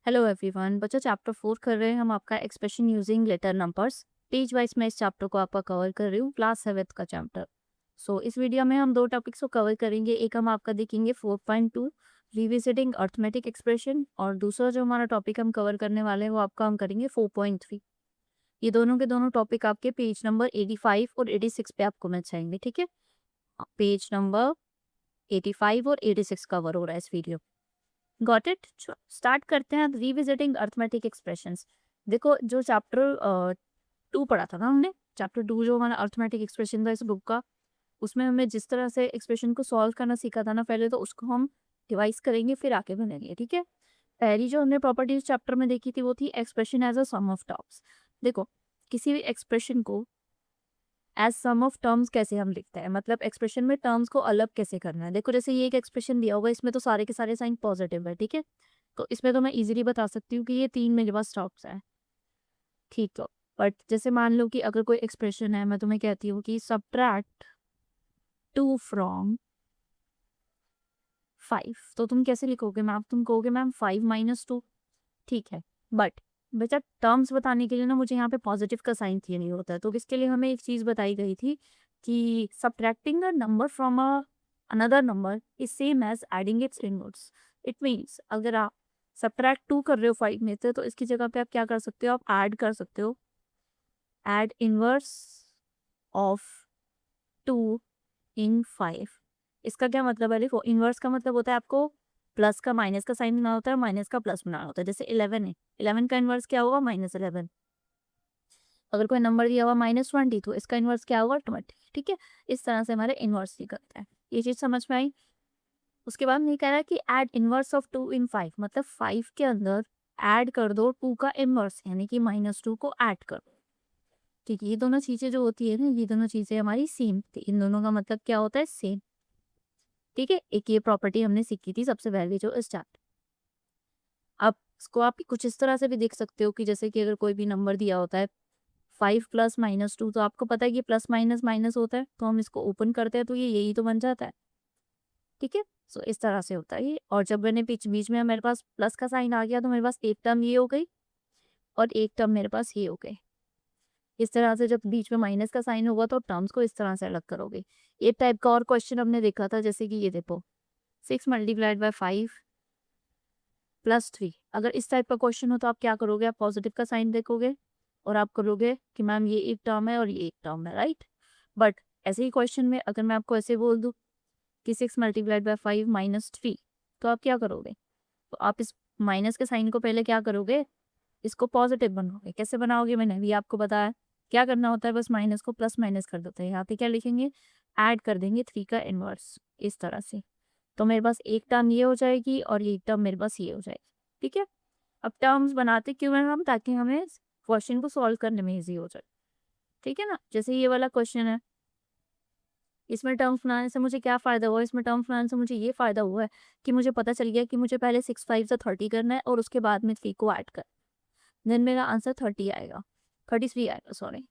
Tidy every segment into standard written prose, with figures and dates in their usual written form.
Hello everyone. बच्चों chapter 4 कर रहे हैं हम आपका expression using letter numbers. Page wise मैं इस चैप्टर को आपका कवर कर रही हूँ, क्लास 7 का चैप्टर। इस वीडियो में हम दो टॉपिक्स को कवर करेंगे। एक हम आपका देखेंगे 4.2 रिविजिटिंग अर्थमेटिक एक्सप्रेशन, और दूसरा जो हमारा टॉपिक हम कवर करने वाले हैं वो आपका हम करेंगे 4.3। ये दोनों के दोनों टॉपिक आपके पेज नंबर 85 और 86 पे आपको मिल जाएंगे। ठीक है, पेज नंबर 85 और 86 कवर हो रहा है इस वीडियो। Got it. स्टार्ट करते हैं रिविजिटिंग अर्थमेटिक एक्सप्रेशंस। देखो, जो चैप्टर 2 पढ़ा था ना हमने, चैप्टर 2 जो हमारा अर्थमेटिक एक्सप्रेशन था इस बुक का, उसमें हमें जिस तरह से एक्सप्रेशन को सॉल्व करना सीखा था ना, पहले तो उसको हम रिवाइज करेंगे फिर आगे बनेंगे। ठीक है, पहली जो हमने प्रॉपर्टी चैप्टर में देखी थी वो थी expression as a sum of terms. देखो, किसी भी एक्सप्रेशन को एज सम ऑफ टर्म्स कैसे हम लिखते हैं, मतलब एक्सप्रेशन में टर्म्स को अलग कैसे करना है। देखो, जैसे ये एक एक्सप्रेशन दिया होगा, इसमें तो सारे के सारे साइन पॉजिटिव है। ठीक है, तो इसमें तो मैं इजीली बता सकती हूँ कि ये 3 मेरे पास टर्म्स हैं। ठीक है, बट जैसे मान लो कि अगर कोई एक्सप्रेशन है, मैं तुम्हें कहती हूँ कि सब्ट्रैक्ट 2 फ्रॉम 5, तो तुम कैसे लिखोगे मैम? तुम कहोगे मैम 5 माइनस 2। ठीक है, बट बेटा टर्म्स बताने के लिए ना मुझे यहाँ पे पॉजिटिव का साइन चाहिए होता है। तो इसके लिए हमें एक चीज़ बताई गई थी कि subtracting a number from a another number is same as adding its inverse. It means अगर आप सब्ट्रैक्ट 2 कर रहे हो 5 में से, तो इसकी जगह पे आप क्या कर सकते हो? आप ऐड कर सकते हो, ऐड इनवर्स ऑफ 2 इन 5। इसका क्या मतलब है? देखो, इनवर्स का मतलब होता है आपको प्लस का माइनस का साइन बनाना होता है, माइनस का प्लस बनाना होता है। जैसे 11 है, 11 का इनवर्स क्या होगा? -11। अगर कोई नंबर दिया हुआ -20, तो इसका इनवर्स क्या होगा? 20। ठीक है, इस तरह से हमारे इनवर्स निकलता है। ये चीज़ समझ में आई? उसके बाद नहीं कह रहा है कि ऐड इनवर्स ऑफ 2 इन 5, मतलब 5 के अंदर ऐड कर दो 2 का इनवर्स, यानी कि -2 को ऐड कर दो। ठीक है, ये दोनों चीज़ें जो होती है ना, ये दोनों चीज़ें हमारी सेम थी। इन दोनों का मतलब क्या होता है? सेम। ठीक है, एक ये प्रॉपर्टी हमने सीखी थी सबसे पहले जो स्टार्ट। अब इसको आप कुछ इस तरह से भी देख सकते हो कि जैसे कि अगर कोई भी नंबर दिया होता है 5 प्लस माइनस 2, तो आपको पता है कि प्लस माइनस माइनस होता है, तो हम इसको ओपन करते हैं तो ये यही तो बन जाता है। ठीक है, सो इस तरह से होता है ये। और जब मैंने बीच बीच में मेरे पास प्लस का साइन आ गया, तो मेरे पास एक टर्म ये हो गई और एक टर्म मेरे पास ये हो गई। इस तरह से जब बीच में माइनस का साइन होगा तो टर्म्स को इस तरह से अलग करोगे। एक टाइप का और क्वेश्चन हमने देखा था, जैसे कि ये देखो 6 मल्टीप्लाइड बाय 5 प्लस 3। अगर इस टाइप का क्वेश्चन हो तो आप क्या करोगे? आप पॉजिटिव का साइन देखोगे और आप करोगे कि मैम ये एक टर्म है और ये एक टर्म है, राइट? बट ऐसे ही क्वेश्चन में अगर मैं आपको ऐसे बोल दूं कि 6 मल्टीप्लाइड बाय 5 माइनस 3, तो आप क्या करोगे? तो आप इस माइनस के साइन को पहले क्या करोगे? इसको पॉजिटिव बनाओगे। कैसे बनाओगे मैंने भी आपको बताया। क्या करना होता है? बस माइनस को प्लस माइनस कर देते हैं। यहाँ पे क्या लिखेंगे? ऐड कर देंगे 3 का इनवर्स, इस तरह से। तो मेरे पास एक टर्म ये हो जाएगी और ये टर्म मेरे पास ये हो जाएगी। ठीक है, अब टर्म्स बनाते क्यों हैं हम? ताकि हमें क्वेश्चन को सॉल्व करने में इजी हो जाए। ठीक है ना, जैसे ये वाला क्वेश्चन है, इसमें टर्म्स बनाने से मुझे क्या फ़ायदा हुआ? इसमें टर्म्स बनाने से मुझे ये फ़ायदा हुआ है कि मुझे पता चल गया कि मुझे पहले 6 5 से 30 करना है और उसके बाद में 3 को ऐड कर, देन मेरा आंसर 30 आएगा, 33 आएगा, सॉरी।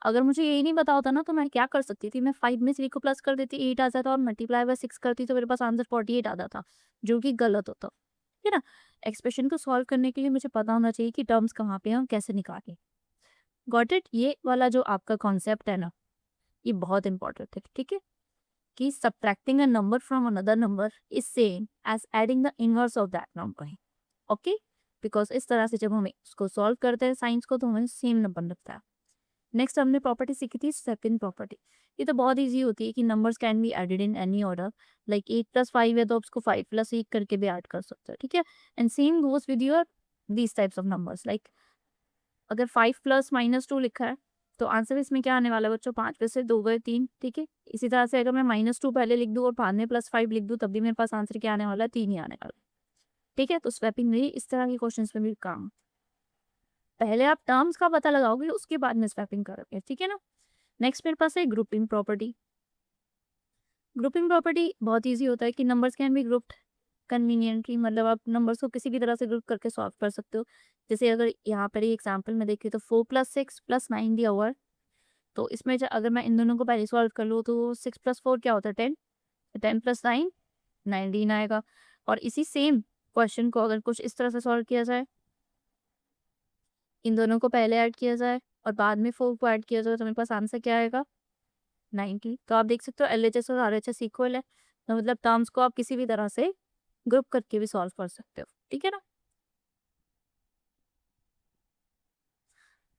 अगर मुझे यही नहीं पता होता ना, तो मैं क्या कर सकती थी? मैं 5 में 3 को प्लस कर देती, 8 आ जाता, और मल्टीप्लाई बाय 6 करती तो मेरे पास आंसर 48 आ जाता, जो कि गलत होता। ठीक है ना? एक्सप्रेशन को सॉल्व करने के लिए मुझे पता होना चाहिए कि टर्म्स कहाँ पे हैं, हम कैसे निकालें। Got it? ये वाला जो आपका कॉन्सेप्ट है ना, ये बहुत इंपॉर्टेंट है। ठीक है, कि subtracting a number from another number is same as adding the inverse of that number. Okay, because इस तरह से जब हम इसको सॉल्व करते हैं साइंस को, तो हमें सेम नंबर लगता है। नेक्स्ट हमने प्रॉपर्टी सीखी थी सेकंड प्रॉपर्टी। ये तो बहुत इजी होती है कि numbers can be added in any order. Like 8 + 5 है तो आप उसको 5 + 8 करके भी ऐड कर सकते हो। ठीक है, and same goes with your these types of numbers. Like अगर 5 + -2 लिखा है, तो आंसर इसमें क्या आने वाला है बच्चों? 5 में से 2 गए 3। ठीक है, इसी तरह से अगर मैं -2 पहले लिख दूँ और बाद में +5 लिख दूँ, तब भी मेरे पास आंसर क्या आने वाला है? 3 ही आने वाला है। ठीक है, तो स्वैपिंग में इस तरह के क्वेश्चन में भी काम, पहले आप टर्म्स का पता लगाओगे, उसके बाद में स्वैपिंग करोगे। ठीक है ना? नेक्स्ट मेरे पास है ग्रुपिंग प्रॉपर्टी। ग्रुपिंग प्रॉपर्टी बहुत ईजी होता है कि numbers can be grouped conveniently, मतलब आप नंबर्स को किसी भी तरह से ग्रुप करके सॉल्व कर सकते हो। जैसे अगर यहाँ पर एग्जाम्पल में देखें तो 4 + 6 + 9 दिया हुआ है, तो इसमें अगर मैं इन दोनों को पहले सॉल्व कर लूँ, तो 6 + 4 क्या होता है? 10। 10 + 9 19 आएगा। और इसी सेम क्वेश्चन को अगर कुछ इस तरह से सॉल्व किया जाए, इन दोनों को पहले ऐड किया जाए और बाद में 4 को ऐड किया जाए तो मेरे पास आंसर क्या आएगा? 90। तो आप देख सकते हो एलएचएस और आरएचएस इक्वल है। तो मतलब टर्म्स को आप किसी भी तरह से ग्रुप करके भी सॉल्व कर सकते हो। ठीक है ना?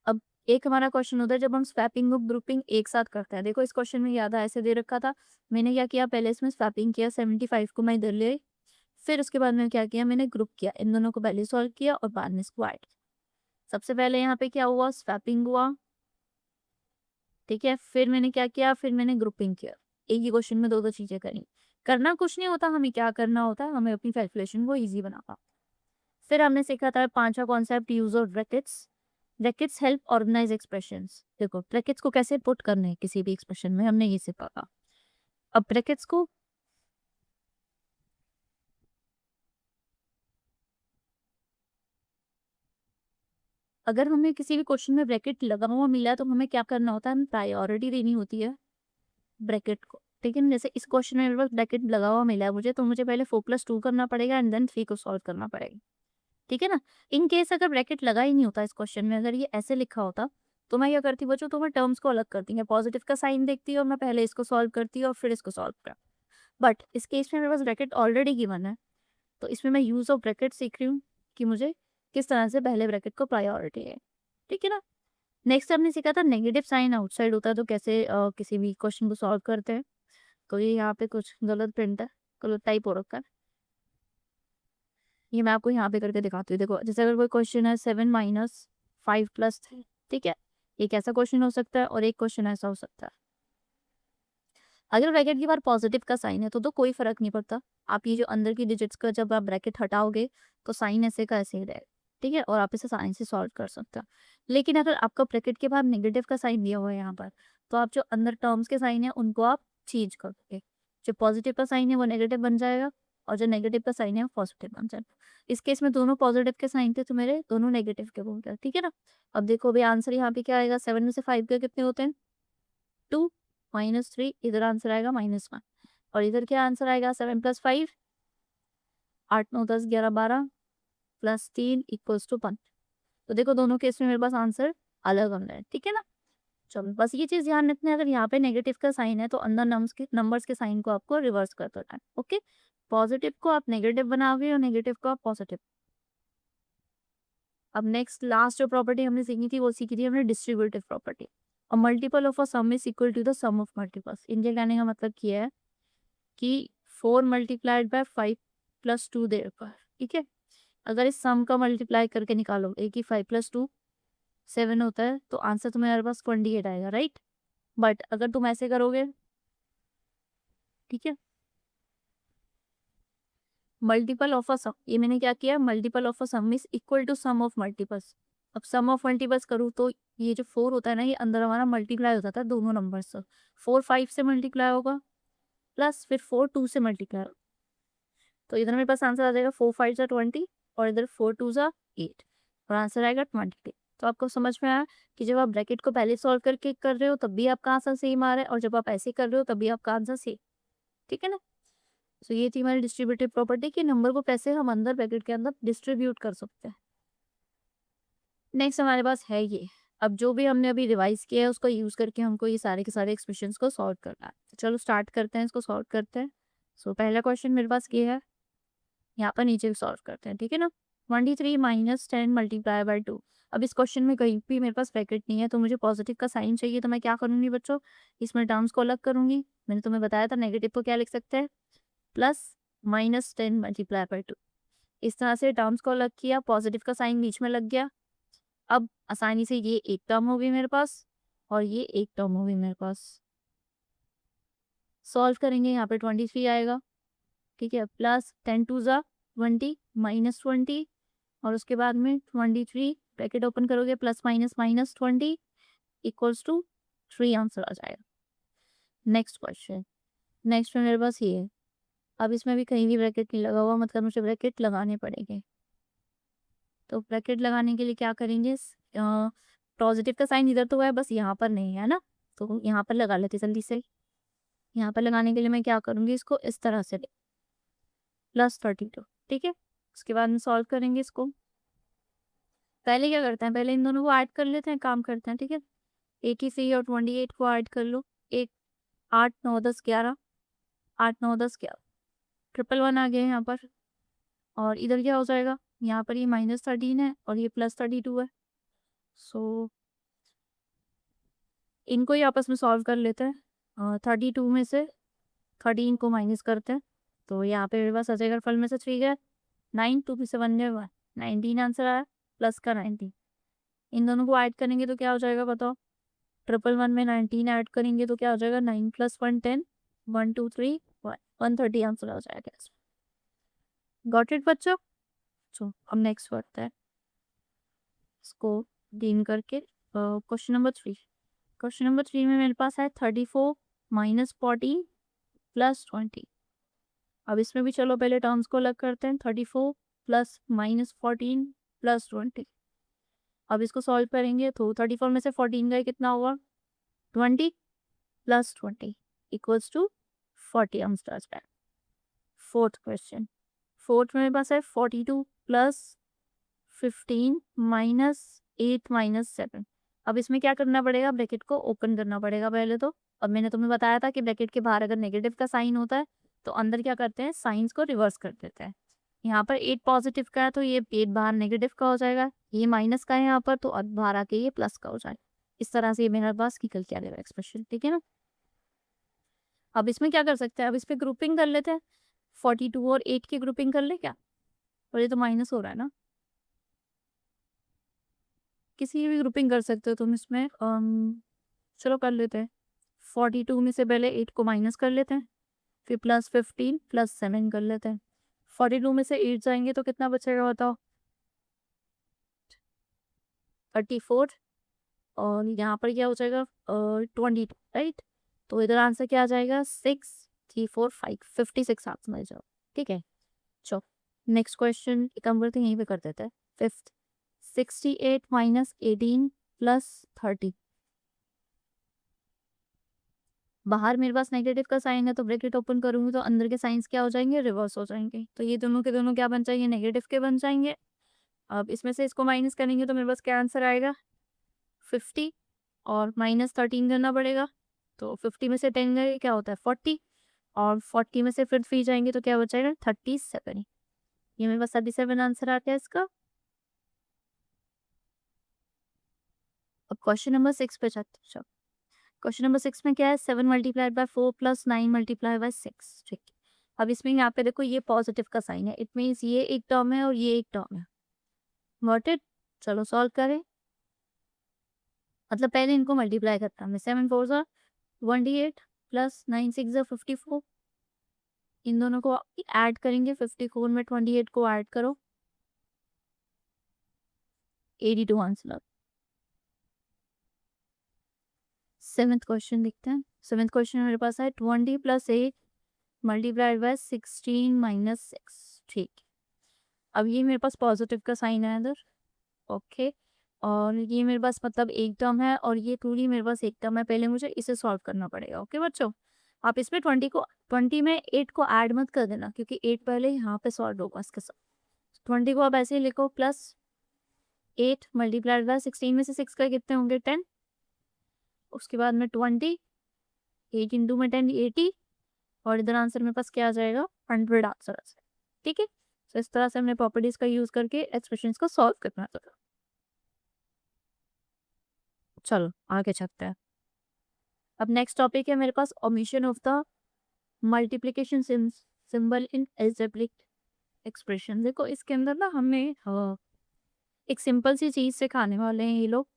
अब एक हमारा क्वेश्चन होता है जब हम स्वैपिंग और ग्रुपिंग एक साथ करते हैं। देखो इस क्वेश्चन में याद है ऐसे दे रखा था। मैंने क्या किया, पहले इसमें स्वैपिंग किया, 75 को मैं इधर ले आई। फिर उसके बाद मैंने क्या किया, मैंने ग्रुप किया, इन दोनों को पहले सॉल्व किया और बाद में इसको ऐड किया। सबसे पहले यहाँ पे क्या हुआ, स्वैपिंग हुआ। ठीक है, फिर मैंने क्या किया, फिर मैंने ग्रुपिंग किया। एक ही क्वेश्चन में दो दो चीजें करी। करना कुछ नहीं होता, हमें क्या करना होता है, हमें अपनी कैलकुलेशन को ईजी बनाना। फिर हमने सीखा था पांचवा concept, use of brackets. Brackets help organise expressions. देखो ब्रैकेट्स को कैसे पुट करने हैं किसी भी एक्सप्रेशन में, हमने ये सीखा था। अब ब्रैकेट्स को अगर हमें किसी भी क्वेश्चन में ब्रैकेट लगा हुआ मिला तो हमें क्या करना होता है, हमें प्रायोरिटी देनी होती है ब्रैकेट को। ठीक है ना? जैसे इस क्वेश्चन में मेरे पास ब्रैकेट लगा हुआ मिला है मुझे, तो मुझे पहले 4+2 करना पड़ेगा एंड देन 3 को सॉल्व करना पड़ेगा। ठीक है ना? इन केस अगर ब्रैकेट लगा ही नहीं होता इस क्वेश्चन में, अगर ये ऐसे लिखा होता तो मैं क्या करती बच्चों, तो मैं टर्म्स को अलग करती है, पॉजिटिव का साइन देखती और मैं पहले इसको सॉल्व करती और फिर इसको सॉल्व कर। बट इस केस में मेरे पास ब्रैकेट ऑलरेडी गिवन है, तो इसमें मैं यूज ऑफ ब्रैकेट सीख रही हूँ कि मुझे किस तरह से पहले ब्रैकेट को प्रायोरिटी है। ठीक है ना? नेक्स्ट हमने सीखा था नेगेटिव साइन आउटसाइड होता है तो कैसे किसी भी क्वेश्चन को सॉल्व करते हैं। तो ये यहाँ पे कुछ गलत प्रिंट है, गलत टाइप हो रखा है। ये मैं आपको यहाँ पे करके दिखाती हूँ। देखो जैसे अगर कोई क्वेश्चन है 7-5+3, ठीक है, एक ऐसा क्वेश्चन हो सकता है और एक क्वेश्चन ऐसा हो सकता है। अगर ब्रैकेट के बाद पॉजिटिव का साइन है तो कोई फर्क नहीं पड़ता। आप ये जो अंदर की डिजिट्स का जब आप ब्रैकेट हटाओगे तो साइन ऐसे का ऐसे ही रहेगा। ठीक है, और आप इसे साइन से सॉल्व कर सकते हो। लेकिन अगर आपका ब्रैकेट के बाद नेगेटिव का साइन दिया हुआ है यहाँ पर, तो आप जो अंदर टर्म्स के साइन है उनको आप चेंज कर दोगे। जो पॉजिटिव का साइन है वो नेगेटिव बन जाएगा और जो नेगेटिव का साइन है वो पॉजिटिव बन जाएगा। इस केस में दोनों पॉजिटिव के साइन थे तो मेरे दोनों नेगेटिव के बोल गए। ठीक है ना? अब देखो भाई आंसर यहाँ पे क्या आएगा, 7 में से 5 के कितने होते हैं, 2, -3, इधर आंसर आएगा -1 और इधर क्या आंसर आएगा, 7+5, 8, 9, 10, 11, 12 +3 = 1। तो देखो दोनों केस में मेरे पास आंसर अलग अलग है। ठीक है ना? चलो बस ये चीज ध्यान रखना है, अगर यहाँ पे नेगेटिव का साइन है तो अंदर नंबर्स के साइन को आपको रिवर्स कर देना है। ओके, पॉजिटिव को आप नेगेटिव बनाओगे और नेगेटिव को आप पॉजिटिव। अब नेक्स्ट लास्ट जो प्रॉपर्टी हमने सीखी थी वो सीखी थी हमने distributive property. A multiple of a sum is equal to the sum of multiples. इनके कहने का मतलब किया है कि 4 × 5+2 देर पर। ठीक है, अगर इस सम का मल्टीप्लाई करके निकालो एक ही 5+2 7 होता है तो आंसर तुम्हारे पास 28 आएगा, राइट? बट अगर तुम ऐसे करोगे, ठीक है, मल्टीपल ऑफ अ सम, ये मैंने क्या किया, multiple of a sum is equal to sum of multiples. अब सम ऑफ मल्टीपल्स करूँ तो ये जो 4 होता है ना, ये अंदर हमारा मल्टीप्लाई हो जाता है दोनों नंबर से। 4 5 से मल्टीप्लाई होगा प्लस फिर 4 2 से मल्टीप्लाई होगा। तो इधर मेरे पास आंसर आ जाएगा 4 5 जा 20 और इधर 4 2 जा 8 और आंसर आएगा 20। तो आपको समझ में आया कि जब आप ब्रैकेट को पहले सॉल्व करके कर रहे हो तब भी आपका आंसर सेम आ रहा है और जब आप ऐसे कर रहे हो तब भी आपका आंसर सेम। ठीक है ना? तो ये थी हमारी डिस्ट्रीब्यूटिव प्रॉपर्टी कि नंबर को कैसे हम अंदर ब्रैकेट के अंदर डिस्ट्रीब्यूट कर सकते हैं। नेक्स्ट हमारे पास है ये। अब जो भी हमने अभी रिवाइज किया है उसको यूज करके हमको ये सारे के सारे एक्सप्रेशंस को सॉल्व करना है। तो चलो स्टार्ट करते हैं, इसको सॉल्व करते हैं। सो पहला क्वेश्चन मेरे पास ये है, यहाँ पर नीचे सॉल्व करते हैं। ठीक है ना? 23 - 10 × 2। अब इस क्वेश्चन में कहीं भी मेरे पास ब्रैकेट नहीं है तो मुझे पॉजिटिव का साइन चाहिए, तो मैं क्या करूंगी बच्चों, इसमें टर्म्स को अलग करूंगी। मैंने तुम्हें बताया था नेगेटिव को क्या लिख सकते हैं, +-10 × 2। इस तरह से टर्म्स को अलग किया, पॉजिटिव का साइन बीच में लग गया। अब आसानी से ये एक टर्म हो गई मेरे पास और ये एक टर्म हो गई मेरे पास। सॉल्व करेंगे, यहाँ पे 23 आएगा। ठीक है, +10 2 ज़ा 20 -20 और उसके बाद में 23 ब्रैकेट ओपन करोगे प्लस माइनस -20 = 3 आंसर आ जाएगा। नेक्स्ट क्वेश्चन, नेक्स्ट में मेरे पास ये है। अब इसमें भी कहीं भी ब्रैकेट नहीं लगा हुआ, मतलब मुझे ब्रैकेट लगाने पड़ेंगे। तो ब्रैकेट लगाने के लिए क्या करेंगे, पॉजिटिव का साइन इधर तो है, बस यहाँ पर नहीं है ना, तो यहाँ पर लगा लेते जल्दी से। यहाँ पर लगाने के लिए मैं क्या करूँगी, इसको इस तरह से +32। ठीक है, उसके बाद में सॉल्व करेंगे इसको। पहले क्या करते हैं, पहले इन दोनों को ऐड कर लेते हैं, काम करते हैं, ठीक है। 83 और 28 को ऐड कर लो, एक 8 9 10 11, 8 9 10 11, 111 आ गया यहाँ पर। और इधर क्या हो जाएगा, यहाँ पर ये -13 है और ये +32 है। सो इनको ही आपस में सॉल्व कर लेते हैं। 32 में से 13 को माइनस करते हैं, तो यहाँ पे मेरे पास आ जाएगा फल में से 3 गया, 9, 2 में से 1 गया 1, 19 आंसर आया, प्लस का 19। इन दोनों को ऐड करेंगे तो क्या हो जाएगा बताओ, 111 में 19 ऐड करेंगे तो क्या हो जाएगा, 9 + 1 10, 1 2 3 1, 130 आंसर आ जाएगा इसमें। गॉट इट बच्चों। सो अब नेक्स्ट बढ़ते हैं इसको डील करके। Question number 3। क्वेश्चन नंबर 3 में मेरे पास है 34 - 14 + 20। अब इसमें भी चलो पहले टर्म्स को अलग करते हैं, 34 + -14 + 20। अब इसको सॉल्व करेंगे तो 34 में से 14 गए कितना हुआ, 20 + 20 = 40 आंसर आ जाएगा। फोर्थ क्वेश्चन, फोर्थ में मेरे पास है 42 + 15 - 8 - 7। अब इसमें क्या करना पड़ेगा, ब्रैकेट को ओपन करना पड़ेगा पहले तो। अब मैंने तुम्हें बताया था कि ब्रैकेट के बाहर अगर नेगेटिव का साइन होता है तो अंदर क्या करते हैं, साइंस को रिवर्स कर देते हैं। यहाँ पर 8 पॉजिटिव का है तो ये 8 बाहर नेगेटिव का हो जाएगा, ये माइनस का है यहाँ पर तो अब बाहर आके ये प्लस का हो जाएगा। इस तरह से ये मेरे पास निकल के आ जाएगा एक्सप्रेशन, ठीक है ना। अब इसमें क्या कर सकते हैं, अब इस पे ग्रुपिंग कर लेते हैं, 42 और 8 की ग्रुपिंग कर ले क्या, और ये तो माइनस हो रहा है ना, किसी की भी ग्रुपिंग कर सकते हो तुम इसमें। चलो कर लेते हैं, 42 में से पहले 8 को माइनस कर लेते हैं, फिर +15 + 7 कर लेते हैं। 42 में से 8 जाएंगे तो कितना बचेगा बताओ, 34। और यहाँ पर क्या हो जाएगा, 22, राइट। तो इधर आंसर क्या आ जाएगा, 6 3 4 5, 56 आंसर मिल जाओ, ठीक है। चलो नेक्स्ट क्वेश्चन कम करते हैं, यहीं पे कर देते हैं। फिफ्थ, 68 - 18 + 30। बाहर मेरे पास नेगेटिव का साइन है तो ब्रैकेट ओपन करूंगी तो अंदर के साइंस क्या हो जाएंगे, रिवर्स हो जाएंगे। तो ये दोनों के दोनों क्या बन जाएंगे, नेगेटिव के बन जाएंगे। अब इसमें से इसको माइनस करेंगे तो मेरे पास क्या आंसर आएगा, 50 और -13 करना पड़ेगा। तो 50 में से 10 गए क्या होता है, 40, और 40 में से फिर 3 जाएंगे तो क्या बचेगा, 37। ये मेरे पास 37 आंसर आता है इसका। अब क्वेश्चन नंबर 6 पे चलते हैं। क्वेश्चन नंबर 6 में क्या है, 7 × 4 + 9 × 6, ठीक है। अब इसमें यहाँ पे देखो ये पॉजिटिव का साइन है, इट मीन्स ये एक टर्म है और ये एक टर्म है। Got it. चलो सॉल्व करें, मतलब पहले इनको मल्टीप्लाई करता हूँ मैं, 7 4 ज़ा 28 + 9 6 ज़ा 54। इन दोनों को ऐड करेंगे, 54 में 28 को ऐड करो, 82 आंसर। सेवेंथ क्वेश्चन देखते हैं। सेवेंथ क्वेश्चन मेरे पास है 20 + 8 × 16 - 6, ठीक। अब ये मेरे पास पॉजिटिव का साइन है इधर, ओके। और ये मेरे पास मतलब एक टर्म है और ये पूरी मेरे पास एक टर्म है, पहले मुझे इसे सॉल्व करना पड़ेगा, ओके बच्चों। आप इसमें 20 में 8 को ऐड मत कर देना क्योंकि 8 पहले यहाँ पे सॉल्व होगा इसके साथ। 20 को आप ऐसे ही लिखो, +8 × 16 में से 6 का कितने होंगे, 10। उसके बाद में 20, 8 × में 10 80, और इधर आंसर मेरे पास क्या आ जाएगा, 100 आंसर आ जाएगा, ठीक है। तो इस तरह से हमने प्रॉपर्टीज का यूज करके एक्सप्रेशंस को सॉल्व करना था। चलो आगे चलते हैं। अब नेक्स्ट टॉपिक है मेरे पास, omission of the multiplication symbol in algebraic expression. देखो इसके अंदर ना हमें एक सिंपल सी चीज सिखाने वाले हैं ये लोग,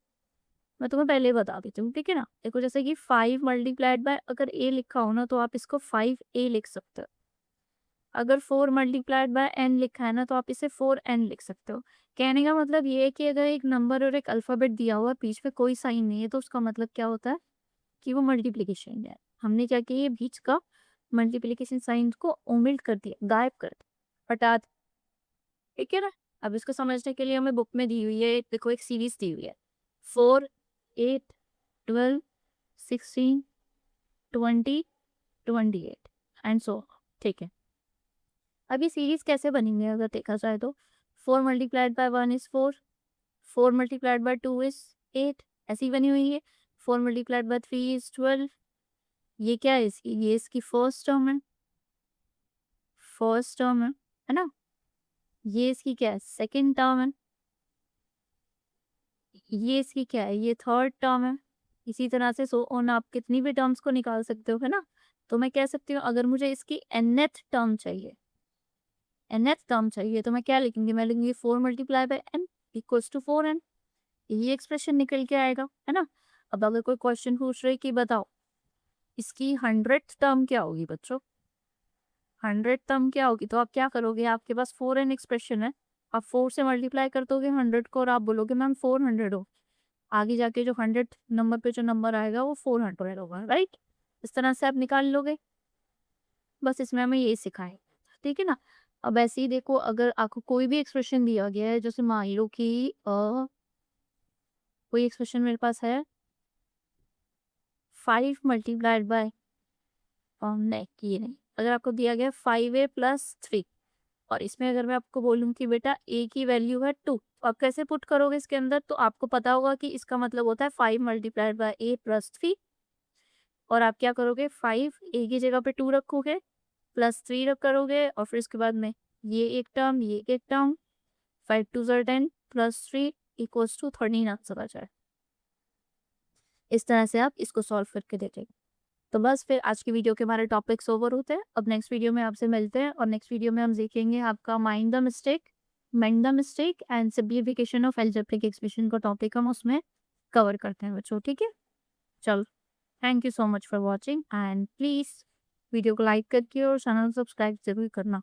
मैं तुम्हें पहले ही बता देती हूँ, ठीक है ना। देखो जैसे कि 5 × अगर a लिखा हो ना तो आप इसको 5a लिख सकते हो। अगर 4 × n लिखा है ना तो आप इसे 4n लिख सकते हो। कहने का मतलब ये है कि अगर एक नंबर और एक अल्फाबेट दिया हुआ बीच में कोई साइन नहीं है तो उसका मतलब क्या होता है कि वो मल्टीप्लिकेशन है। हमने क्या किया, बीच का मल्टीप्लिकेशन साइन को ओमिट कर दिया, गायब कर दिया, हटा दिया, ठीक है ना। अब इसको समझने के लिए हमें बुक में दी हुई है, देखो एक सीरीज दी हुई है, 4 8 12 16 20 28 एंड सो, ठीक है। अब ये सीरीज कैसे बनेंगे अगर देखा जाए तो, 4 × 1 इज 4, 4 मल्टीप्लाइड बाय 2 इज 8, ऐसी बनी हुई है। 4 मल्टीप्लाइड बाय 3 इज 12। ये क्या है इसकी, ये इसकी फर्स्ट टर्म है, फर्स्ट टर्म है ना। ये इसकी क्या है, सेकंड टर्म है। ये इसकी क्या है, ये थर्ड टर्म है। इसी तरह से सो ऑन, आप कितनी भी टर्म्स को निकाल सकते हो, है ना। तो मैं कह सकती हूँ अगर मुझे इसकी nth टर्म चाहिए, nth टर्म चाहिए, तो मैं क्या लिखूंगी, मैं लिखूंगी 4 multiply by n equals to 4n। ये एक्सप्रेशन निकल के आएगा, है ना। अब अगर कोई क्वेश्चन पूछ रहे कि बताओ इसकी 100th टर्म क्या होगी बच्चों, 100 टर्म क्या होगी, तो आप क्या करोगे, आपके पास 4n एक्सप्रेशन है, आप 4 से मल्टीप्लाई कर दोगे 100 को और आप बोलोगे मैम 400 हो। आगे जाके जो 100 नंबर पे जो नंबर आएगा वो 400 होगा, राइट। इस तरह से आप निकाल लोगे। बस इसमें हमें यही सिखाएं, ठीक है ना। अब ऐसे ही देखो, अगर आपको कोई भी एक्सप्रेशन दिया गया है, जैसे मान लो कि कोई एक्सप्रेशन मेरे पास है 5 मल्टीप्लाइड बाय, नहीं ये नहीं, अगर आपको दिया गया 5a प्लस 3 और इसमें अगर मैं आपको बोलूँ कि बेटा a की वैल्यू है 2, तो आप कैसे पुट करोगे इसके अंदर, तो आपको पता होगा कि इसका मतलब होता है 5 मल्टीप्लाइड बाय a प्लस 3। और आप क्या करोगे, 5 a की जगह पे 2 रखोगे, प्लस 3 रख करोगे और फिर इसके बाद में ये एक टर्म, ये एक टर्म, 5 2 ज़र 10 प्लस 3 इक्वल्स टू 13 आंसर आ जाए। इस तरह से आप इसको सॉल्व करके देखेंगे। तो बस फिर आज की वीडियो के हमारे टॉपिक्स ओवर होते हैं। अब नेक्स्ट वीडियो में आपसे मिलते हैं और नेक्स्ट वीडियो में हम सीखेंगे आपका mind the mistake, mend the mistake and simplification of algebraic expression का टॉपिक हम उसमें कवर करते हैं बच्चों, ठीक है। चलो, thank you so much for watching and please video को लाइक करके और चैनल सब्सक्राइब जरूर करना।